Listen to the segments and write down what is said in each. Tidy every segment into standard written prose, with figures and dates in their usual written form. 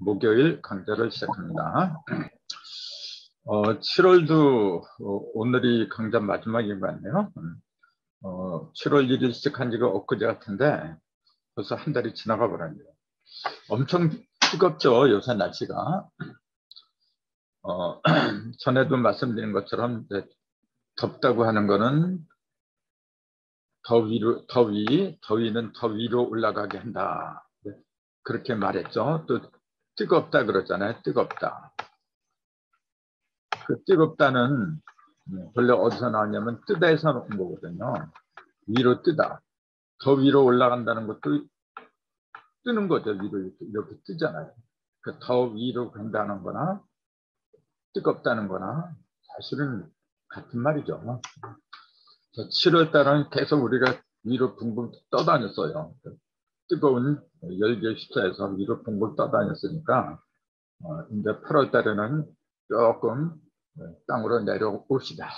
목요일 강좌를 시작합니다. 7월도 오늘이 강좌 마지막인 것 같네요. 7월 1일 시작한 지가 엊그제 같은데 벌써 한 달이 지나가 버렸네요. 엄청 뜨겁죠, 요새 날씨가. 전에도 말씀드린 것처럼 덥다고 하는 거는 더위는 더 위로 올라가게 한다. 그렇게 말했죠. 또 뜨겁다 그러잖아요. 뜨겁다. 그 뜨겁다는 원래 어디서 나왔냐면 뜨다에서 온 거거든요. 위로 뜨다. 더 위로 올라간다는 것도 뜨는 거죠. 위로 이렇게 뜨잖아요. 더 위로 간다는 거나 뜨겁다는 거나 사실은 같은 말이죠. 7월 달은 계속 우리가 위로 붕붕 떠다녔어요. 뜨거운 열기의 숫자에서 위로 붕붕 떠다녔으니까 이제 8월 달에는 조금 땅으로 내려옵시다.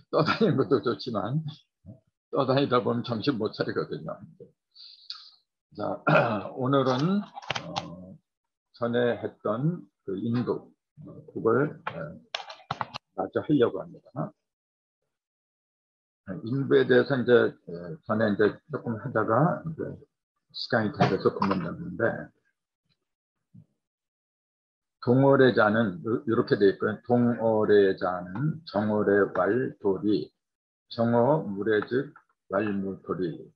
떠다니는 것도 좋지만 떠다니다 보면 정신 못 차리거든요. 자, 오늘은 전에 했던 그 인도 그걸 마저 하려고 합니다. 인도에 대해서 이제 전에 이제 조금 하다가 이제 시간이 다 돼서 그만뒀는데, 동어래 자는 이렇게 돼 있고요. 동어래 자는 정어래 왈도리, 정어 무래즉 왈무도리.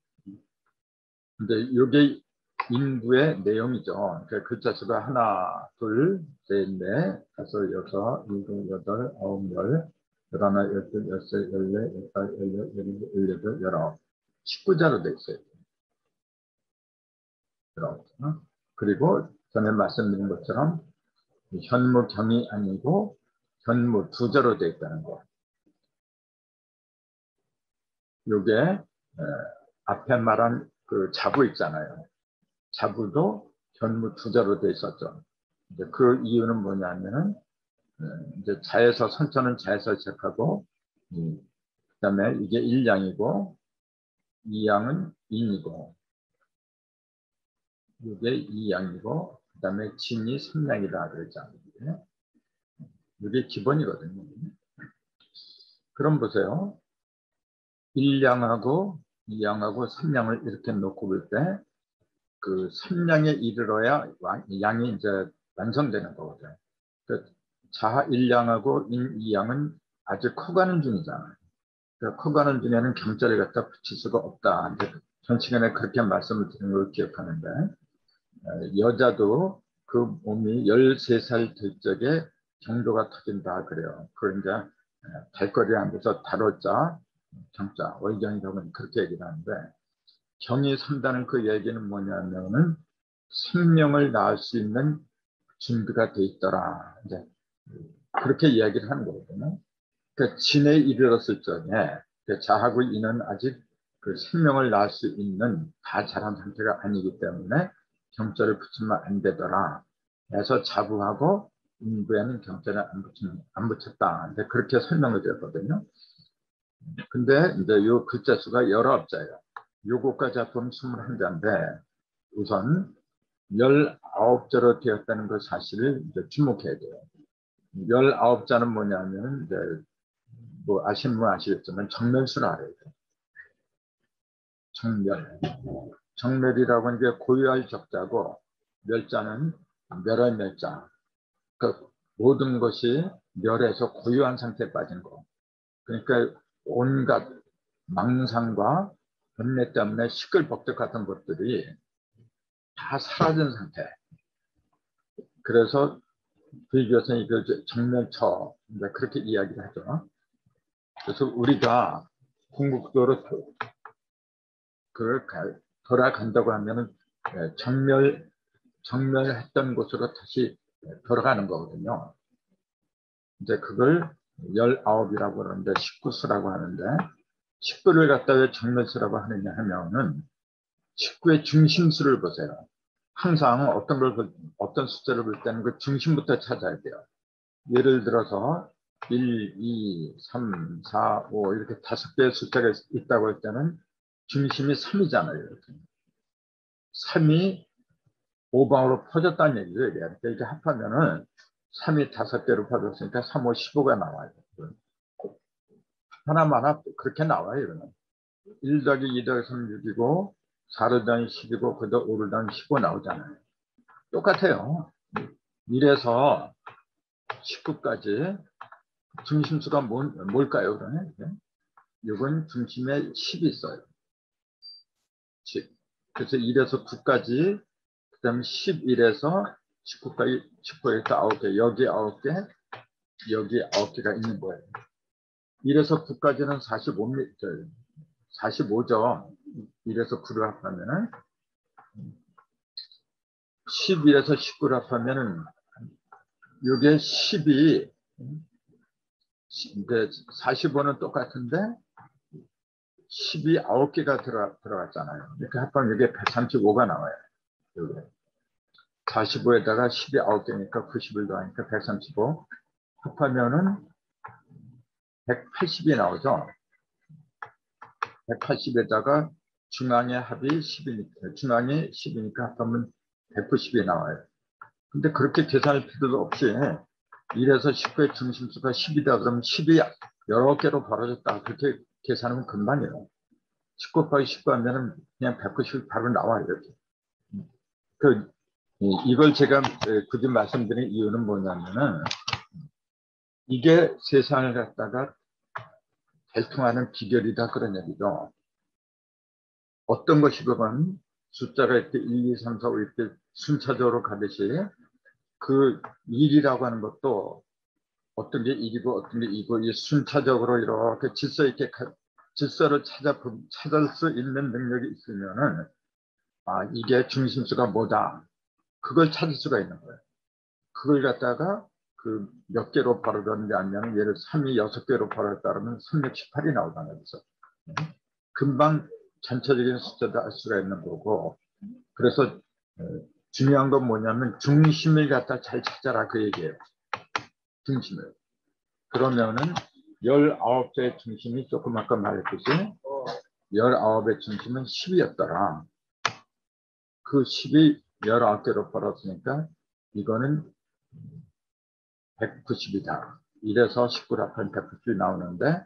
근데 이게 인부의 내용이죠. 글자 수가 하나, 둘, 셋, 넷, 다섯, 여섯, 일곱, 여덟, 아홉, 열, 열하나, 열둘, 열셋, 열넷, 열다섯, 열여섯, 열일곱, 열여덟, 열아홉. 19자로 돼 있어요. 그리고 전에 말씀드린 것처럼 현무경이 아니고 현무 두자로 돼 있다는 거. 요게 앞에 말한 그 자부 있잖아요. 자부도 현무 두자로 돼 있었죠. 이제 그 이유는 뭐냐면은 이제 자에서 선천은 자에서 시작하고 그다음에 이게 일양이고 이양은 인이고 이게 이양이고 그다음에 진이 삼양이다 그랬잖아요. 이게 기본이거든요. 그럼 보세요. 일양하고 이양하고 삼양을 이렇게 놓고 볼 때 그 삼양에 이르러야 양이 이제 완성되는 거거든요. 자 일양하고 이양은 아직 커가는 중이잖아요. 커가는 중에는 경자를 갖다 붙일 수가 없다. 전 시간에 그렇게 말씀을 드린 걸 기억하는데, 여자도 그 몸이 13살 될 적에 경도가 터진다 그래요. 그걸 이제 달거리에 앉아서 다뤄자 경자 월경이라고 그렇게 얘기를 하는데, 경이 산다는 그 얘기는 뭐냐면은 생명을 낳을 수 있는 준비가 돼 있더라. 이제 그렇게 이야기를 하는 거거든요. 진에 이르렀을 적에 자하고 이는 아직 그 생명을 낳을 수 있는 다 자란 상태가 아니기 때문에 경자를 붙이면 안 되더라. 그래서 자부하고 인부에는 경자를 안 붙였다. 그렇게 설명을 드렸거든요. 근데 이제 요 글자 수가 19자예요. 요거까지 합하면 21자인데 우선 19자로 되었다는 그 사실을 이제 주목해야 돼요. 19자는 뭐냐면 이제 뭐 아시는 분 아시겠지만 정멸수를 알아야 돼요. 정멸. 정멸이라고 하는 게 고유할 적자고 멸자는 멸할 멸자. 그 모든 것이 멸해서 고유한 상태에 빠진 거. 그러니까 온갖 망상과 번뇌 때문에 시끌벅적 같은 것들이 다 사라진 상태. 그래서 불교에서 이걸 정멸처 그렇게 이야기를 하죠. 그래서 우리가 궁극적으로 그걸 돌아간다고 하면은 정멸했던 곳으로 다시 돌아가는 거거든요. 이제 그걸 19이라고 그러는데 19수라고 하는데 19를 갖다 왜 정멸수라고 하느냐 하면은 19의 중심수를 보세요. 항상 어떤 숫자를 볼 때는 그 중심부터 찾아야 돼요. 예를 들어서 1, 2, 3, 4, 5 이렇게 5개의 숫자가 있다고 할 때는 중심이 3이잖아요. 이렇게. 3이 5방으로 퍼졌다는 얘기죠. 이게. 그러니까 이렇게 합하면은 3이 5개로 퍼졌으니까 3, 5, 15가 나와요. 하나만 그렇게 나와요. 이거는. 1 더하기 2 더하기 3, 6이고 4를 더하기 10이고 그다음 5를 더하기 15 나오잖아요. 똑같아요. 1에서 19까지 중심수가 뭘까요? 그러면? 6은 중심에 10이 있어요. 10. 그래서 1에서 9까지, 그 다음에 11에서 19까지, 19에서 9개, 여기 9개, 여기 9개가 있는 거예요. 1에서 9까지는 45죠. 1에서 9를 합하면은 11에서 19를 합하면은 이게 10이 45는 똑같은데 10이 9개가 들어갔잖아요. 이렇게 합하면 이게 135가 나와요. 여기. 45에다가 10이 9개니까 90을 더하니까 135 합하면은 180이 나오죠. 180에다가 중앙의 합이 10이니까, 중앙이 10이니까 합하면 190이 나와요. 근데 그렇게 계산할 필요도 없이 1에서 19의 중심수가 10이다 그러면 10이 여러 개로 벌어졌다. 그렇게 계산하면 금방이에요. 19 곱하기 19 하면은 그냥 190이 바로 나와요. 이렇게. 이걸 제가 굳이 말씀드린 이유는 뭐냐면은 이게 세상을 갖다가 대통하는 비결이다 그런 얘기죠. 어떤 것이든 숫자가 이렇게 1, 2, 3, 4, 5 이렇게 순차적으로 가듯이 그 1이라고 하는 것도 어떤 게 1이고 어떤 게 2고 이 순차적으로 이렇게 질서 있게 질서를 찾을 수 있는 능력이 있으면은 이게 중심수가 뭐다. 그걸 찾을 수가 있는 거예요. 그걸 갖다가 그 몇 개로 벌어졌는지 아니면 예를 3이 6개로 벌어졌다 그러면 318이 나오잖아요. 그래서 금방 전체적인 숫자도 알 수가 있는 거고 그래서 중요한 건 뭐냐면 중심을 갖다 잘 찾아라 그 얘기예요. 중심을. 그러면은 19개의 중심이 조금 아까 말했듯이 19의 중심은 10이었더라. 그 10이 19개로 벌었으니까 이거는 190이다. 1에서 19를 합하면 190이 나오는데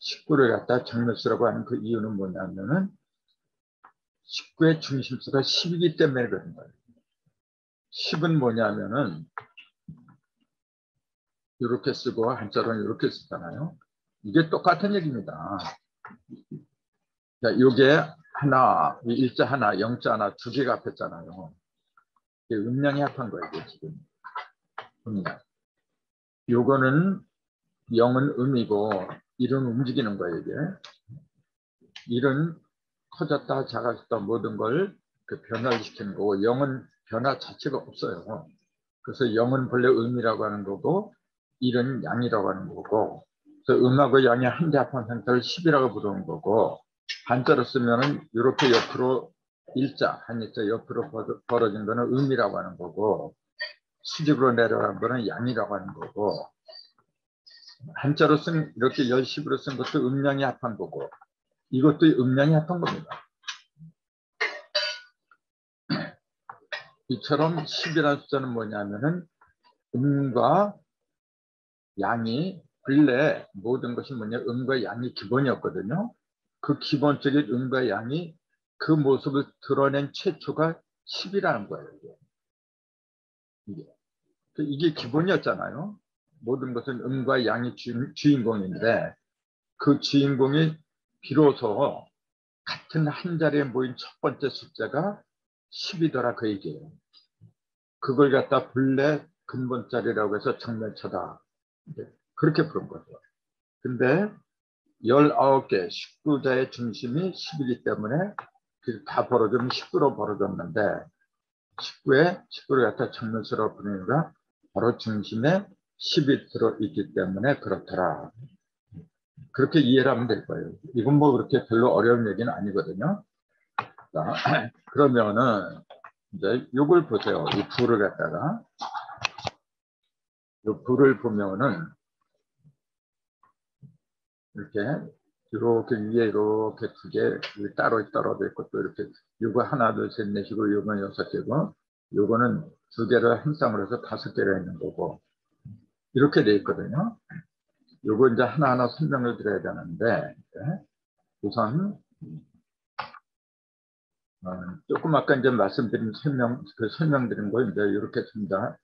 19를 갖다 정렬수라고 하는 그 이유는 뭐냐면은 19의 중심수가 10이기 때문에 그런 거예요. 10은 뭐냐면은 이렇게 쓰고 한자로는 이렇게 쓰잖아요. 이게 똑같은 얘기입니다. 자, 이게 하나, 일자 하나, 영자 하나, 두 개가 합했잖아요. 이게 음량이 합한 거예요, 이게 지금. 음량. 요거는 0은 음이고 1은 움직이는 거예요, 이게. 1은 커졌다, 작아졌다 모든 걸 그 변화를 시키는 거고 0은 변화 자체가 없어요. 그래서 0은 본래 음이라고 하는 거고 1은 양이라고 하는 거고 그래서 음하고 양이 한데 합한 상태를 10이라고 부르는 거고 한자로 쓰면은 이렇게 옆으로 일자, 한일자 옆으로 벌어진 거는 음이라고 하는 거고 수직으로 내려간 거는 양이라고 하는 거고 한자로 쓴 이렇게 열십으로 쓴 것도 음량이 합한 거고 이것도 음량이 합한 겁니다. 이처럼 10이라는 숫자는 뭐냐면은 음과 양이 본래 모든 것이 뭐냐 음과 양이 기본이었거든요. 그 기본적인 음과 양이 그 모습을 드러낸 최초가 10이라는 거예요. 이게 기본이었잖아요. 모든 것은 음과 양이 주인공인데 그 주인공이 비로소 같은 한 자리에 모인 첫 번째 숫자가 10이더라 그 얘기예요. 그걸 갖다 본래 근본자리라고 해서 정면차다. 그렇게 부른 거죠. 근데 19개 19자의 중심이 10이기 때문에 다 벌어지면 19로 벌어졌는데 19를 갖다 정면수로 부르니까 바로 중심에 10이 들어있기 때문에 그렇더라. 그렇게 이해를 하면 될 거예요. 이건 뭐 그렇게 별로 어려운 얘기는 아니거든요. 자, 그러면은 이제 이걸 보세요. 이 부를 갖다가 이 부를 보면은 이렇게 위에 이렇게 두 개 따로 떨어져 있고 또 이렇게 이거 하나 둘 셋 넷이고 이건 6개고 요거는 두 개를 한 쌍으로 해서 다섯 개가 있는 거고 이렇게 돼 있거든요. 요거 이제 하나하나 설명을 드려야 되는데 우선 조금 아까 이제 말씀드린 설명드린 거 이제 이렇게 줍니다.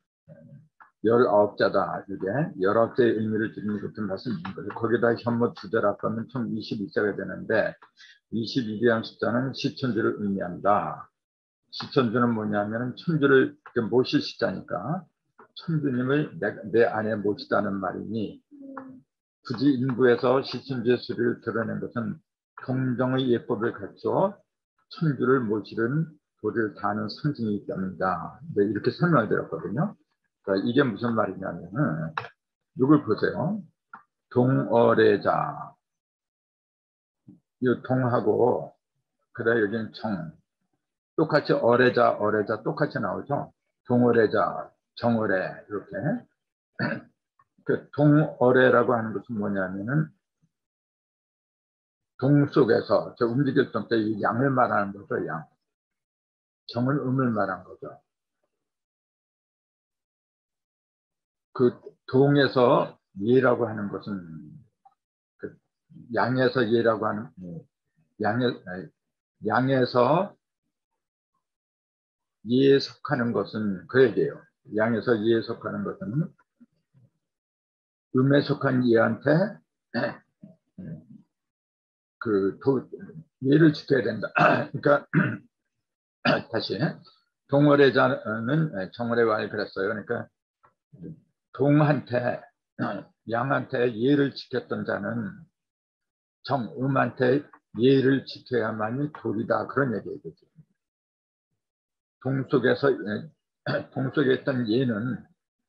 19자다. 이게 19자의 의미를 드리는 것도 말씀드린 거죠. 거기다 현무 두 자를 합하면 총 22자가 되는데 22라는 숫자는 시천주를 의미한다. 시천주는 뭐냐면 천주를 모실 시자니까 천주님을 내 안에 모시다는 말이니 굳이 인부에서 시천주의 수리를 드러낸 것은 동정의 예법을 갖춰 천주를 모시는 도리를 다하는 상징이기 때문이다. 네, 이렇게 설명을 드렸거든요. 그러니까 이게 무슨 말이냐면은 이걸 보세요. 동어래자. 이 동하고 그다음 여기는 정. 똑같이 어래자 똑같이 나오죠. 동어래자, 정어래 이렇게. 그 동어래라고 하는 것은 뭐냐면은 동 속에서 저 움직일 때 이 양을 말하는 거죠. 양. 정은 음을 말하는 거죠. 그 동에서 예라고 하는 것은 그 양에서 예라고 하는 양에서 예에 속하는 것은 그 얘기예요. 양에서 예에 속하는 것은 음에 속한 예한테 예를 지켜야 된다. 그러니까 다시 동어래자는 정어래와를 그랬어요. 그러니까 동한테 양한테 예를 지켰던 자는 정음한테 예를 지켜야만이 도리다. 그런 얘기겠죠. 동 속에 있던 예는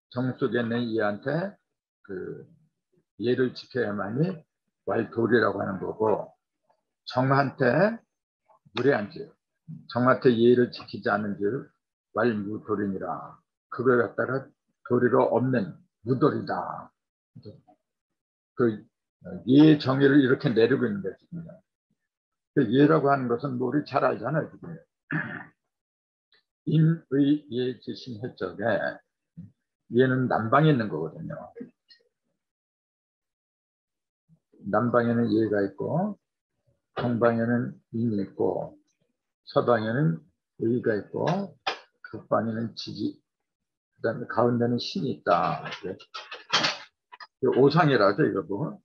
정 속에 있는 예한테 그 예를 지켜야만이 왈도리라고 하는 거고 정한테 무례한지 정한테 예를 지키지 않는 줄 왈무도리니라. 그걸 갖다가 도리로 없는 무도리다. 그 예 정의를 이렇게 내리고 있는 것입니다. 그 예라고 하는 것은 뭐 우리 잘 알잖아요. 인의 예 지신 해적에 얘는 남방에 있는 거거든요. 남방에는 예가 있고 동방에는 인이 있고 서방에는 의가 있고 북방에는 지지 그다음에 가운데는 신이 있다. 오상이라죠 이거도.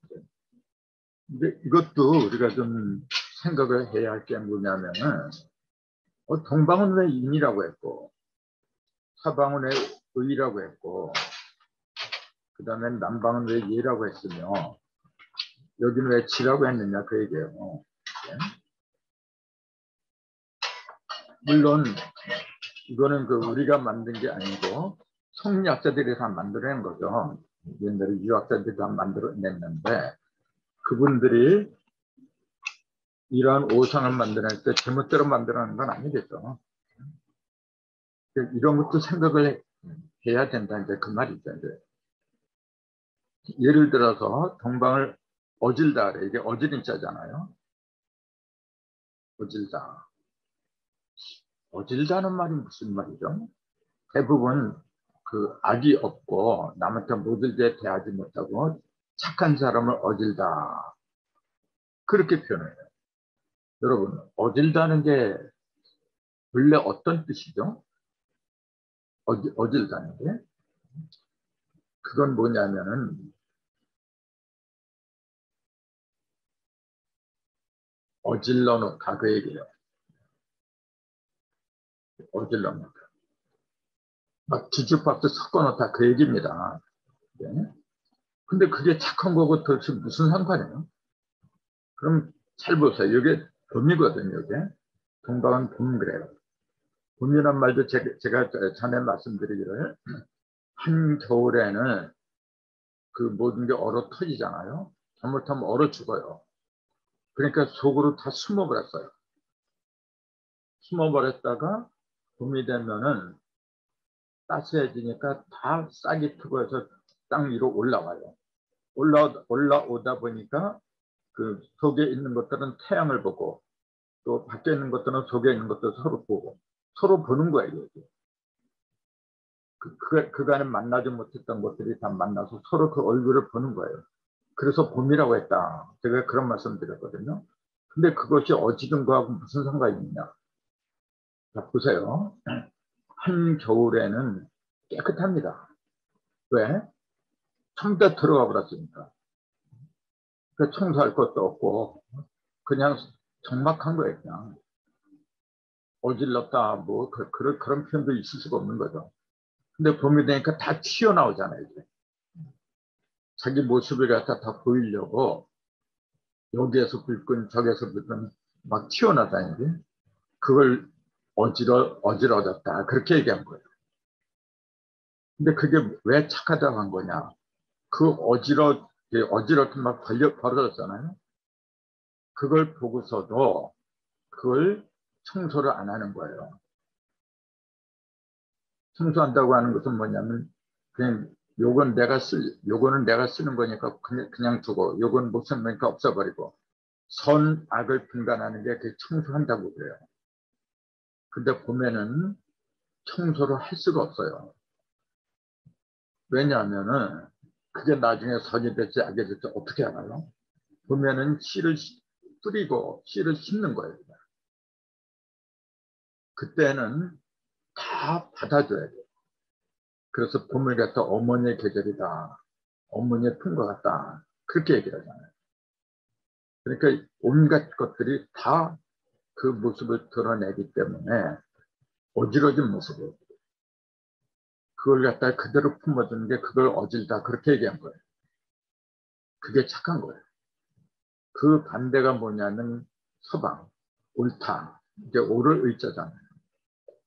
근데 이것도 우리가 좀 생각을 해야 할 게 뭐냐면은 동방은 왜 인이라고 했고 서방은 왜 의라고 했고 그 다음에 남방은 왜 예라고 했으며 여기는 왜 지라고 했느냐 그 얘기예요. 네. 물론 이거는 그 우리가 만든 게 아니고 성리학자들이 다 만들어낸 거죠. 옛날에 유학자들이 다 만들어냈는데 그분들이 이러한 오상을 만들어낼 때 제멋대로 만들어낸 건 아니겠죠. 이런 것도 생각을 해야 된다 이제 그 말이죠. 이제. 예를 들어서 동방을 어질다 그래. 이게 어지른 자잖아요. 어질다. 어질다는 말이 무슨 말이죠? 대부분 그 악이 없고 남한테 모질게 대하지 못하고 착한 사람을 어질다. 그렇게 표현해요. 여러분, 어질다는 게 원래 어떤 뜻이죠? 어질다는 게? 그건 뭐냐면은 어질러 놓다 그 얘기예요. 어질러 놓다. 막 뒤죽박죽 섞어 놓다 그 얘기입니다. 네. 근데 그게 착한 거고 도대체 무슨 상관이에요? 그럼 잘 보세요. 이게 봄이거든요. 이게. 동방은 봄 그래요. 봄이란 말도 제가 전에 말씀드리기를 한겨울에는 그 모든 게 얼어 터지잖아요. 잘못하면 얼어 죽어요. 그러니까 속으로 다 숨어버렸어요. 숨어버렸다가 봄이 되면은 따스해지니까 다 싹이 트고 해서 땅 위로 올라와요. 올라오다 보니까 그 속에 있는 것들은 태양을 보고 또 밖에 있는 것들은 속에 있는 것도 서로 보고 서로 보는 거예요. 이게. 그간은 만나지 못했던 것들이 다 만나서 서로 그 얼굴을 보는 거예요. 그래서 봄이라고 했다. 제가 그런 말씀 드렸거든요. 근데 그것이 어지른 거하고 무슨 상관이 있냐. 자, 보세요. 한겨울에는 깨끗합니다. 왜? 청자 들어가 버렸으니까. 그 청소할 것도 없고 그냥 적막한 거예요. 그냥 어질렀다 뭐 그런 표현도 있을 수가 없는 거죠. 근데 봄이 되니까 다 튀어나오잖아요. 이제. 자기 모습을 갖다 다 보이려고 여기에서 불끈 저기에서 불끈 막 튀어나다니지. 그걸 어지러졌다 그렇게 얘기한 거예요. 근데 그게 왜 착하다고 한 거냐. 그 어지럽게 막 벌어졌잖아요. 그걸 보고서도 그걸 청소를 안 하는 거예요. 청소한다고 하는 것은 뭐냐면 그냥 요거는 내가 쓰는 거니까 그냥 두고 요건 못 쓰는 거니까 없애버리고 선악을 분간하는 게 그 청소한다고 그래요. 근데 봄에는 청소를 할 수가 없어요. 왜냐하면은 그게 나중에 선이 될지 악이 될지 어떻게 알아요? 봄에는 씨를 뿌리고 씨를 심는 거예요. 그때는 다 받아줘야 돼요. 그래서 봄을 갖다 어머니의 계절이다. 어머니의 품과 같다. 그렇게 얘기를 하잖아요. 그러니까 온갖 것들이 다 그 모습을 드러내기 때문에 어지러진 모습을 그걸 갖다 그대로 품어주는 게 그걸 어질다 그렇게 얘기한 거예요. 그게 착한 거예요. 그 반대가 뭐냐면 서방, 옳다. 이게 옳을 의자잖아요.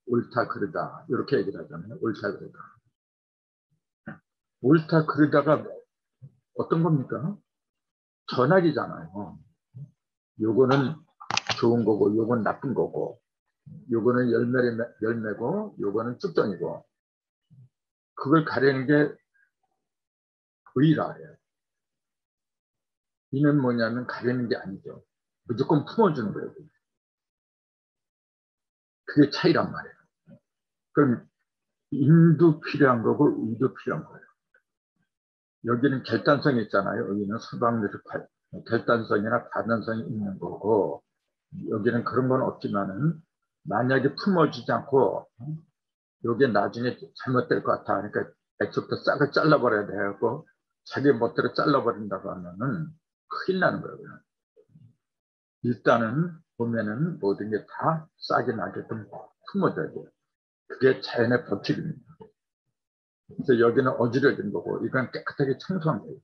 옳다 그르다 이렇게 얘기를 하잖아요. 옳다 그르다. 옳다 그르다가 어떤 겁니까? 전학이잖아요. 요거는 좋은 거고 요건 나쁜 거고 요거는 열매고 요거는 쭉정이고 그걸 가리는 게 의라 해요. 이는 뭐냐면 가리는 게 아니죠. 무조건 품어주는 거예요. 그게 차이란 말이에요. 그럼 인도 필요한 거고 의도 필요한 거예요. 여기는 결단성이 있잖아요. 여기는 서방에서 결단성이나 가변성이 있는 거고 여기는 그런 건 없지만은 만약에 품어주지 않고 여기에 나중에 잘못될 것 같아. 그러니까 애초부터 싹을 잘라버려야 되고 자기 멋대로 잘라버린다고 하면은 큰일 나는 거예요. 일단은 보면은 모든 게 다 싹이 나게끔 품어줘야 돼요. 그게 자연의 법칙입니다. 그래서 여기는 어지러진 거고 이건 깨끗하게 청소한 거예요.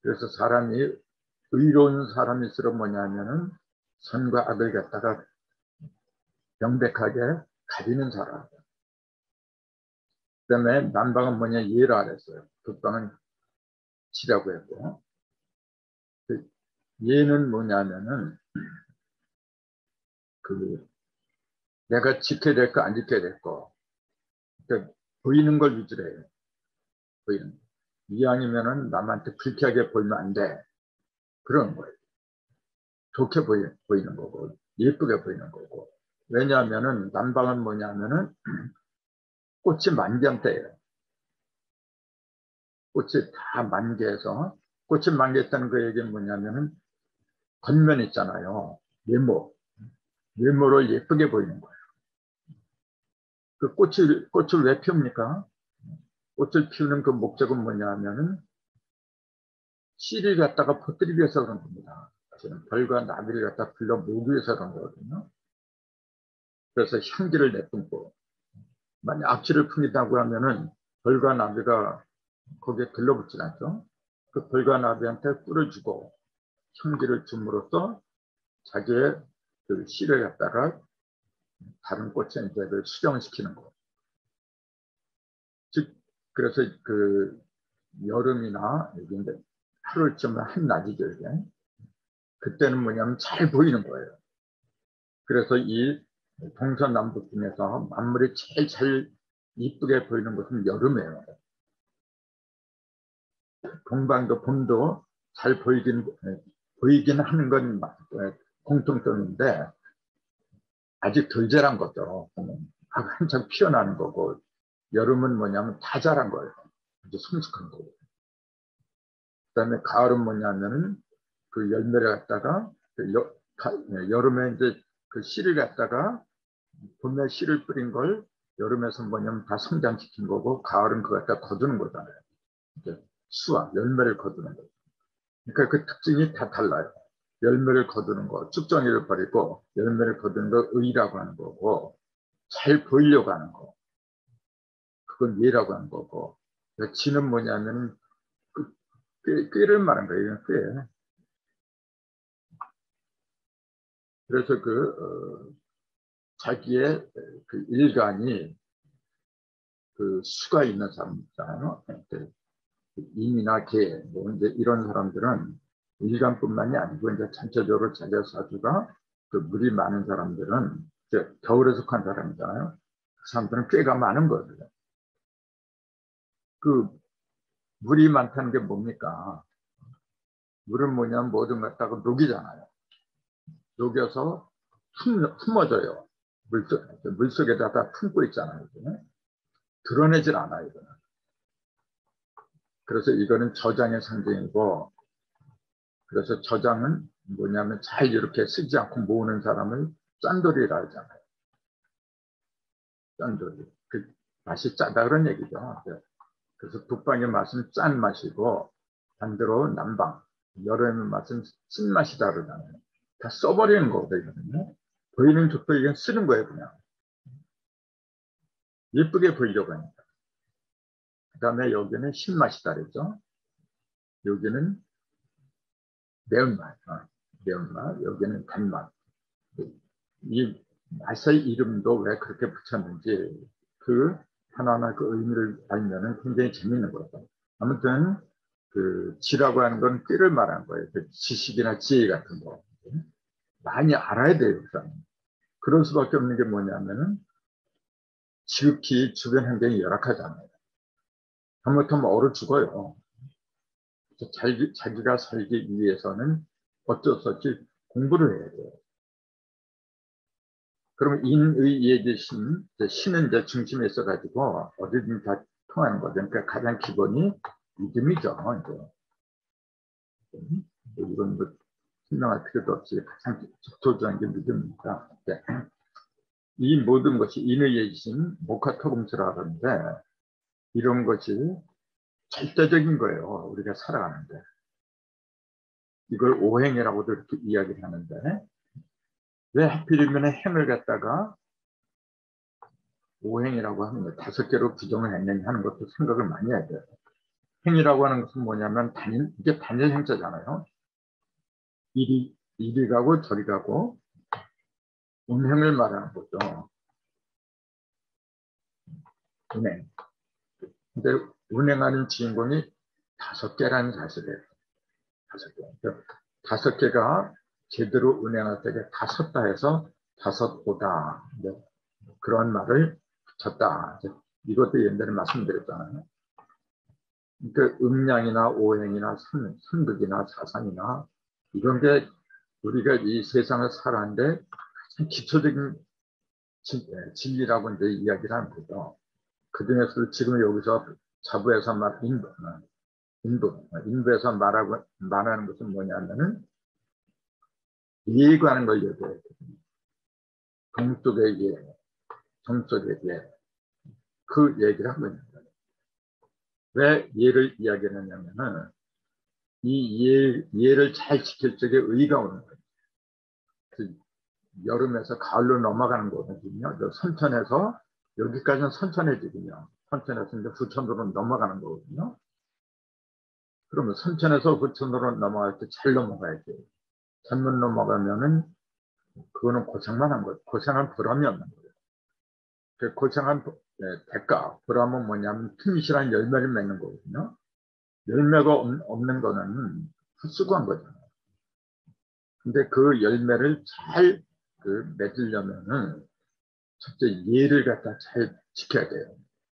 그래서 사람이 의로운 사람일수록 뭐냐면은 선과 악을 갖다가 명백하게 가리는 사람. 그다음에 난방은 뭐냐 예라 그랬어요. 극방은 지라고 했고 예는 뭐냐면은 그 내가 지켜야 될 거 안 지켜야 될 거. 그러니까 보이는 걸 위주로 해요. 보이는 거. 이왕이면은 남한테 불쾌하게 보이면 안 돼. 그런 거예요. 좋게 보이는 거고 예쁘게 보이는 거고. 왜냐하면은 난방은 뭐냐면은 꽃이 만개할 때예요. 꽃이 다 만개해서 꽃이 만개했다는 그 얘기는 뭐냐면은 겉면 있잖아요. 외모를 예쁘게 보이는 거예요. 그 꽃을 왜 피웁니까? 꽃을 피우는 그 목적은 뭐냐면은 씨를 갖다가 퍼뜨리기 위해서 그런 겁니다. 벌과 나비를 갖다 불러 모으기 위해서 그런 거거든요. 그래서 향기를 내뿜고 만약 악취를 풍긴다고 하면은 벌과 나비가 거기에 들러붙지 않죠. 그 벌과 나비한테 꿀을 주고 향기를 줌으로써 자기의 그 씨를 갖다가 다른 꽃에 이제 그 수정시키는 거. 즉 그래서 그 여름이나 이제 하루쯤 한낮이죠. 이게. 그때는 뭐냐면 잘 보이는 거예요. 그래서 이 동서남북 중에서 만물이 제일 잘 이쁘게 보이는 것은 여름이에요. 동방도 봄도 잘 보이긴 하는 건 공통점인데 아직 덜 자란 거죠. 한참 피어나는 거고 여름은 뭐냐면 다 자란 거예요. 이제 성숙한 거고. 그다음에 가을은 뭐냐면은 그 열매를 갖다가 여름에 이제 그 씨를 갖다가 봄에 씨를 뿌린 걸 여름에서 뭐냐면 다 성장시킨 거고, 가을은 그거 갖다 거두는 거잖아요. 이제 수확, 열매를 거두는 거. 그러니까 그 특징이 다 달라요. 열매를 거두는 거, 쭉정이를 버리고 열매를 거두는 거 의라고 하는 거고, 잘 보이려고 하는 거, 그건 예라고 하는 거고, 지는 뭐냐면 꾀를 말한 거예요. 이건 꾀. 그래서 자기의 그 일간이 그 수가 있는 사람 있잖아요. 임이나 개, 뭐 이제 이런 사람들은 일간뿐만이 아니고 이제 전체적으로 자기의 사주가 그 물이 많은 사람들은 이제 겨울에 속한 사람이잖아요. 그 사람들은 꾀가 많은 거예요. 그 물이 많다는 게 뭡니까? 물은 뭐냐면 뭐든 갖다가 녹이잖아요. 녹여서 품어져요. 물속에다가 품고 있잖아요. 드러내질 않아요. 이거는. 그래서 이거는 저장의 상징이고, 그래서 저장은 뭐냐면 잘 이렇게 쓰지 않고 모으는 사람을 짠돌이라 하잖아요. 짠돌이. 그 맛이 짜다 그런 얘기죠. 그래서 북방의 맛은 짠 맛이고, 반대로 남방, 여름의 맛은 신맛이다 그러잖아요. 다 써버리는 거거든요. 보이는 족도 이건 쓰는 거예요, 그냥. 예쁘게 보이려고 하니까. 그 다음에 여기는 신맛이다 그랬죠. 여기는 매운맛, 매운맛, 여기는 단맛. 이 맛의 이름도 왜 그렇게 붙였는지 그 하나하나 그 의미를 알면은 굉장히 재밌는 거죠. 아무튼 그 지라고 하는 건 꾀를 말하는 거예요. 그 지식이나 지혜 같은 거 많이 알아야 돼요. 그럴 수밖에 없는 게 뭐냐면은 지극히 주변 환경이 열악하잖아요. 잘못하면 얼어 죽어요. 자기가 살기 위해서는 어쩔 수 없이 공부를 해야 돼요. 그러면 인의 예지신, 신은 이제 중심에 있어가지고 어디든 다 통하는 거죠. 그러니까 가장 기본이 믿음이죠. 이건 뭐 설명할 필요도 없이 가장 기초적인 게 믿음입니다. 네. 이 모든 것이 인의 예지신, 목화토금수라 하는데 이런 것이 절대적인 거예요. 우리가 살아가는데. 이걸 오행이라고도 이렇게 이야기를 하는데 왜 하필이면 행을 갖다가 오행이라고 하는 거 5개로 규정을 했느냐 하는 것도 생각을 많이 해야 돼요. 행이라고 하는 것은 뭐냐면 이게 단일 행자잖아요. 이리 가고 저리 가고 운행을 말하는 거죠. 운행. 근데 운행하는 주인공이 5개라는 사실이에요. 5개. 5개가 제대로 운행할 때 다섯다 해서 다섯오다. 그런 말을 붙였다. 이것도 옛날에 말씀드렸잖아요. 그러니까 음양이나 오행이나 선극이나 사상이나 이런 게 우리가 이 세상을 살아가는데 가장 기초적인 진리라고 이제 이야기를 하는 거죠. 그 중에서 지금 여기서 자부에서 인도에서 말하는 것은 뭐냐면은 이해관한 걸 얘기해요. 동쪽의 이해, 정쪽의 이해. 그 얘기를 하고 있는 거예요. 왜 예를 이야기하냐면은 이 예를 잘 지킬 적에 의가 오는 거예요. 그 여름에서 가을로 넘어가는 거거든요. 선천에서 여기까지는 선천해지거든요. 선천에서 이제 후천으로 넘어가는 거거든요. 그러면 선천에서 후천으로 넘어갈 때 잘 넘어가야 돼요. 잘못 넘어가면은 그거는 고생만 한 거예요. 고생한 보람이 없는 거예요. 그 고생한 대가, 보람은 뭐냐면 틈실한 열매를 맺는 거거든요. 열매가 없는 거는 헛수고한 거잖아요. 근데 그 열매를 잘 맺으려면은 첫째 예를 갖다 잘 지켜야 돼요.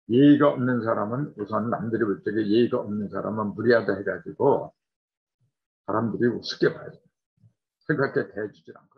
예의가 없는 사람은 우선 남들이 볼 적에 예의가 없는 사람은 무리하다 해가지고 사람들이 우습게 봐요. 생각해 대해주질 않고.